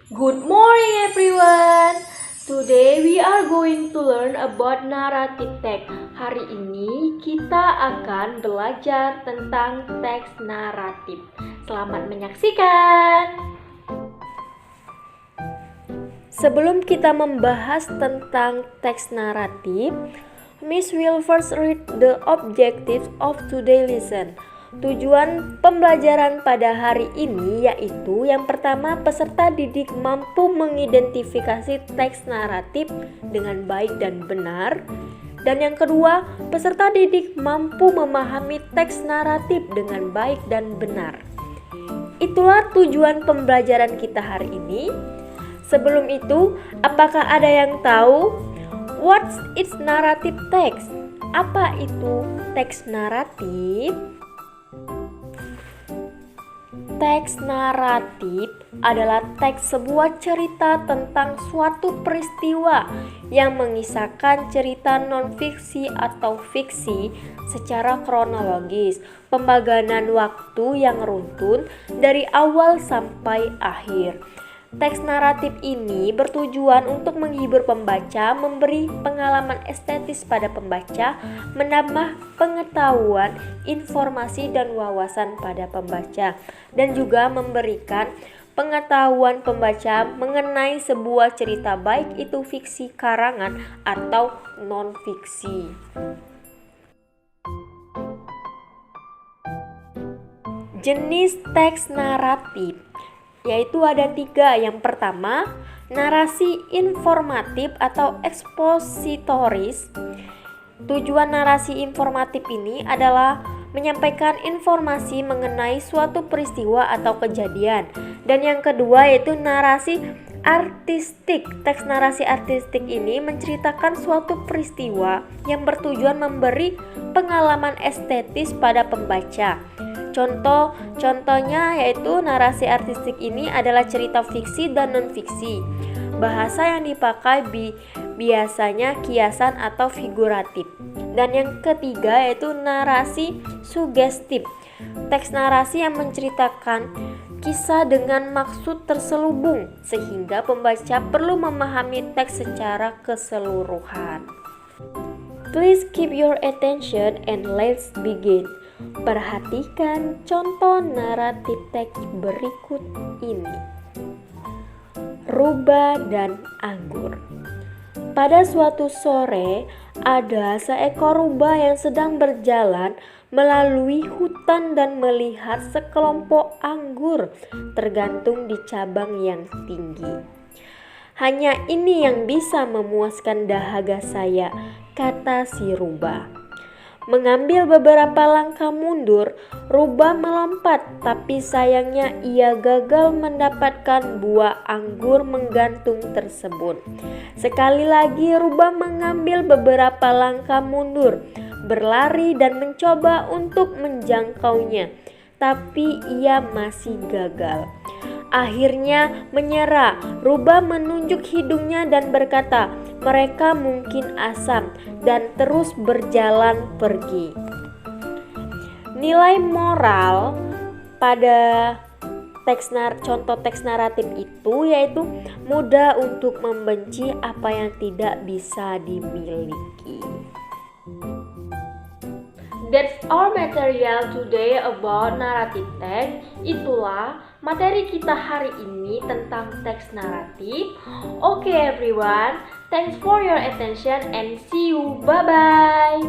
Good morning everyone. Today we are going to learn about narrative text. Hari ini kita akan belajar tentang teks naratif. Selamat menyaksikan. Sebelum kita membahas tentang teks naratif, Miss will first read the objectives of today's lesson. Tujuan pembelajaran pada hari ini yaitu yang pertama, peserta didik mampu mengidentifikasi teks naratif dengan baik dan benar. Dan yang kedua, peserta didik mampu memahami teks naratif dengan baik dan benar. Itulah tujuan pembelajaran kita hari ini. Sebelum itu, apakah ada yang tahu what's its narrative text? Apa itu teks naratif? Teks naratif adalah teks sebuah cerita tentang suatu peristiwa yang mengisahkan cerita non-fiksi atau fiksi secara kronologis, pembagian waktu yang runtun dari awal sampai akhir. Teks naratif ini bertujuan untuk menghibur pembaca, memberi pengalaman estetis pada pembaca, menambah pengetahuan, informasi, dan wawasan pada pembaca, dan juga memberikan pengetahuan pembaca mengenai sebuah cerita, baik itu fiksi karangan atau non-fiksi. Jenis teks naratif yaitu ada 3. Yang pertama, narasi informatif atau ekspositoris. Tujuan narasi informatif ini adalah menyampaikan informasi mengenai suatu peristiwa atau kejadian. Dan yang kedua yaitu narasi artistik. Teks narasi artistik ini menceritakan suatu peristiwa yang bertujuan memberi pengalaman estetis pada pembaca. Contohnya yaitu narasi artistik ini adalah cerita fiksi dan non-fiksi. Bahasa yang dipakai biasanya kiasan atau figuratif. Dan yang ketiga yaitu narasi sugestif. Teks narasi yang menceritakan kisah dengan maksud terselubung sehingga pembaca perlu memahami teks secara keseluruhan. Please keep your attention and let's begin. Perhatikan contoh naratif teks berikut ini. Rubah dan anggur. Pada suatu sore, ada seekor rubah yang sedang berjalan melalui hutan dan melihat sekelompok anggur tergantung di cabang yang tinggi. Hanya ini yang bisa memuaskan dahaga saya, kata si rubah. Mengambil beberapa langkah mundur, rubah melompat, tapi sayangnya ia gagal mendapatkan buah anggur menggantung tersebut. Sekali lagi rubah mengambil beberapa langkah mundur, berlari dan mencoba untuk menjangkaunya, tapi ia masih gagal. Akhirnya menyerah, rubah menunjuk hidungnya dan berkata, "Mereka mungkin asam," dan terus berjalan pergi. Nilai moral pada contoh teks naratif itu yaitu mudah untuk membenci apa yang tidak bisa dimiliki. That's our material today about narrative text. Itulah materi kita hari ini tentang teks naratif. Okay everyone, thanks for your attention and see you. Bye bye.